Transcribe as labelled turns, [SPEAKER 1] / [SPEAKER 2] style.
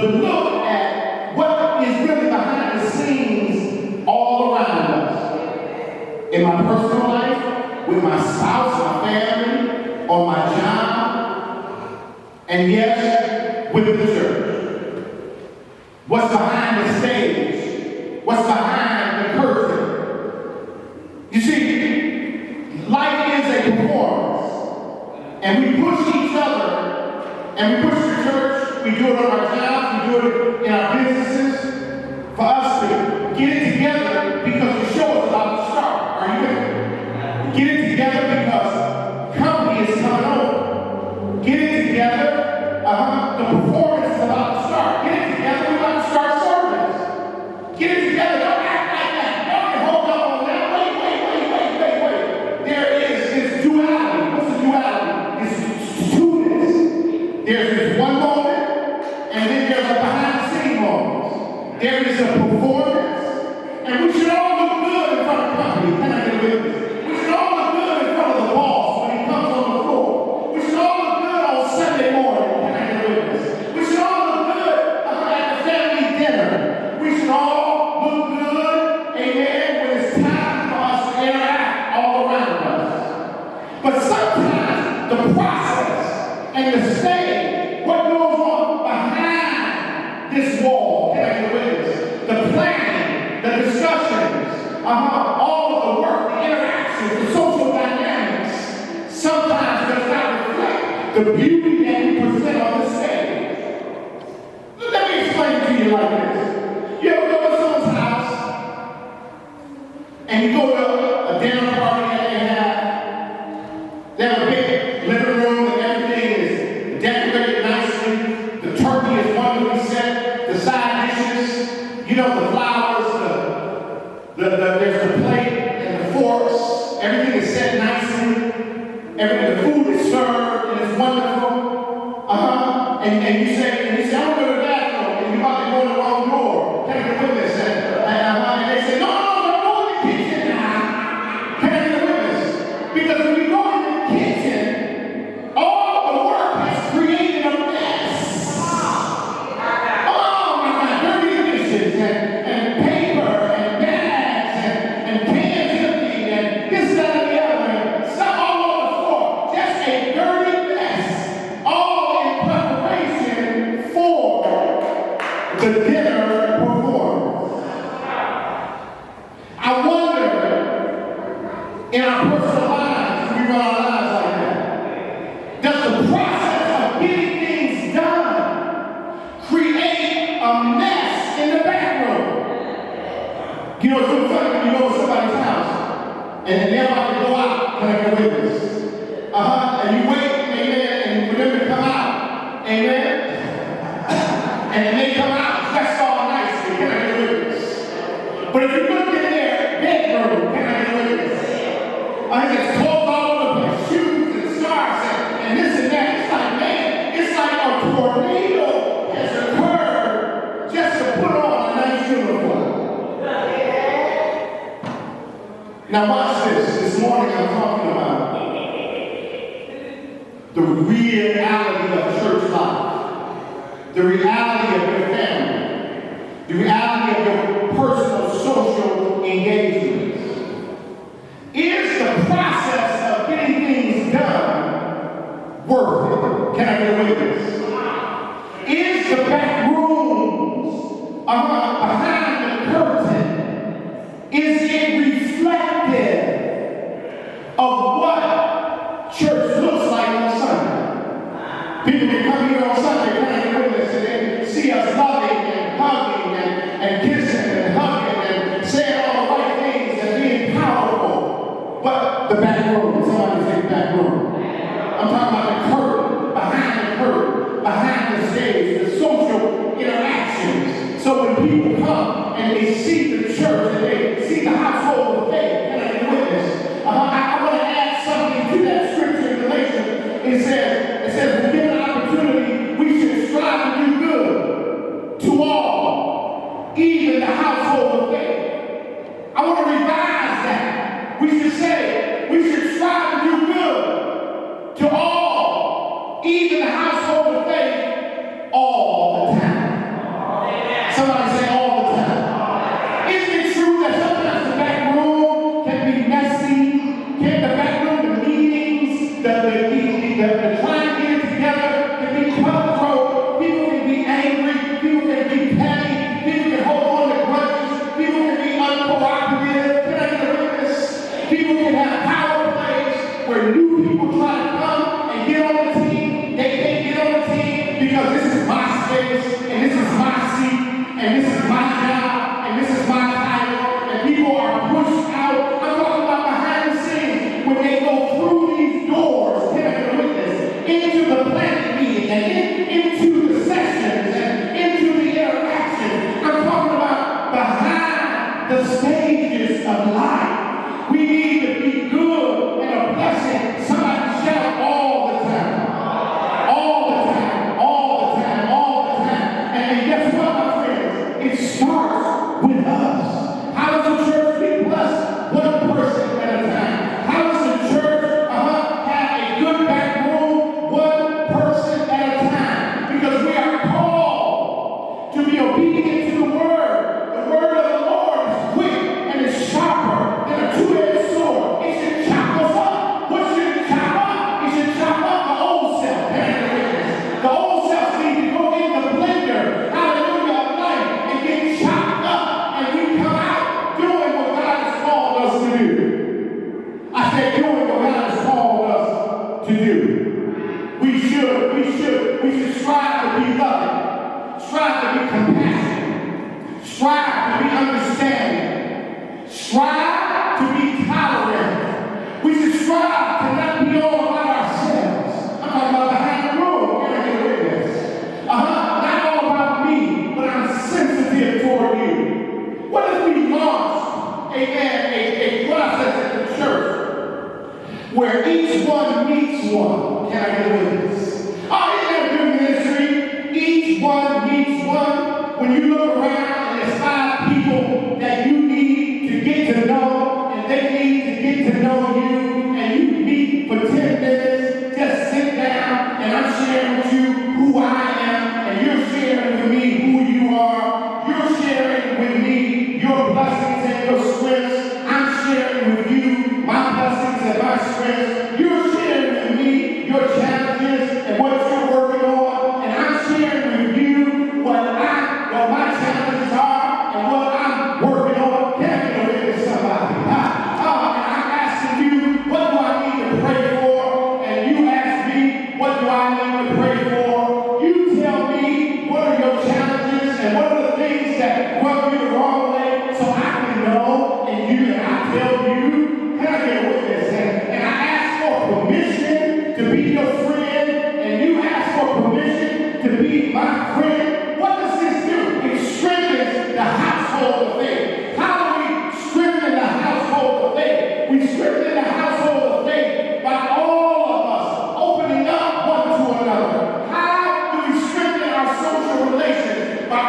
[SPEAKER 1] to look at what is really behind the scenes all around us. In my personal life, with my spouse, my family, on my job, and yes, with the church. What's behind the stage? What's behind the curtain? You see, life is a performance. And we push each other, and we push the church, we do it on our jobs, we do it in our businesses, for us to get it together because the show is about to start. Are you with me? Get it together because company is coming over. Get it together, the performance is about to start. Get it together, we're about to start service. Get it together, don't act like that. Don't hold up on that. Wait. There is this duality. What's the duality? It's two-ness. There's this one moment, and then there's a behind-the-scenes moment. There is a performance, and we should all look good in front of company. Can I get a witness? We should all look good in front of the boss when he comes on the floor. We should all look good on Sunday morning. Can I get a witness? We should all look good at the family dinner. We should all look good, amen, when it's time for us to interact all around us. But sometimes the process and the stage, what goes on behind this wall, can I get a witness? The planning, the discussions, all of the work, the interactions, the social dynamics, sometimes does not reflect the beauty that we present on the stage. Let me explain it to you like this. You ever go to someone's house and you go to a dinner party that they have? They have a big living room and everything is decorated nicely. The turkey is wonderfully set. The side dishes, you know, the flowers, there's the plate and the forks. Everything is set nicely. The food is served and it's wonderful. And you say, I want to go to the bathroom, and you're about to go in the wrong door. Can I get a witness? And they say, no, go in the kitchen now. Can I get a witness? Because when you go in the kitchen, all the work has created a mess. Oh my God, dirty dishes and paper and bags and cans empty and this, that, and the other, and stuff all over the floor. Just a dirty mess. All in preparation for the dinner performance. I wonder, in our personal lives, do we run our lives like that? Does the process of getting things done create a mess in the back room? You know, it's so funny when you go to somebody's house and they're about to go out, can I get a witness? And you wait, amen, and for them to come out, amen? And then they come out dressed all nicely, can I get a witness? But if you look in their bedroom, can I get a witness? There's clothes all over the place, shoes and scarves and this and that. It's like, man, it's like a tornado has occurred just to put on a nice uniform. Now watch this. This morning I'm talking about the reality of church life, the reality of your family, the reality of your personal social engagements. Is the process of getting things done worth it? Can I get a witness? Is the back rooms behind the curtain, is it reflective of what church looks like on Sunday? People can come here on Sunday, can I get a witness, and they see us loving and hugging and kissing and hugging and saying all the right things and being powerful. But the back room, somebody say back room. I'm talking about the curtain, behind the stage, the social interactions. So when people come and they see the church and they see the household of faith, can I get a witness? I want to add something to that scripture in Galatians. It says, when given an opportunity, we should strive to do good to all, even the household of faith. I want to revise that. We should say, we should strive to do good to all, even the household of faith, all the time. the trying to get together can be cutthroat. People can be angry. People can be petty. People can hold on to grudges. People can be uncooperative. Can I get a witness? People can have power plays where new people try to come and get on the team. They can't get on the team because this is my space and this is my seat and this is my job and this is my title. And people are pushed out. I'm talking about behind the scenes when they go through these doors. Can I get a witness? Into the planning meeting and into the sessions and into the interaction. I'm talking about behind the stages of life. We need to be good and a blessing. Somebody shout all the time. All the time. All the time. All the time. And guess what, my friends? It starts with us. How does the church be blessed? One person at a time. How does the church have a good back room? One person at a time. Because we are called to be obedient to the word. The word of the Lord is quick and is sharper than a two-edged sword. It should chop us up. What should it chop up? It should chop up the old self. Can I get a witness? The old self needs to go in the blender, hallelujah, of life and get chopped up, and we come out doing what God has called us to do. I said doing what God has called us to do. We should strive to be loving, strive to be compassionate, strive to be understanding, strive to be tolerant. We should strive to not be all about ourselves. I'm talking about behind the room. Can I get a witness? Not all about me, but I'm sensitive toward you. What if we launched a process at the church where each one meets one? Can I get a witness? Oh, isn't that a good ministry? Each one meets one. When you look around and there's 5 people that you need to get to know, and they need to get to know you, and you meet for 10 minutes, just sit down, and I'm sharing with you who I am, and you're sharing with me who you are. You're sharing with me your blessings and your strengths. I'm sharing with you my blessings and my strengths. You're sharing with me your challenges and what you're working on, and I'm sharing with you what my challenges are and what I'm working on. Can I get a witness, somebody? And I'm asking you, what do I need to pray for? And you ask me, what do I need to pray for? You tell me, what are your challenges and what are the things that rub you the wrong way so I can know, and I tell you. Can I get a witness? And I ask for permission to be your friend, and you ask for permission to be my friend. What does this do? It strengthens the household of faith. How do we strengthen the household of faith? We strengthen the household of faith by all of us opening up one to another. How do we strengthen our social relations? By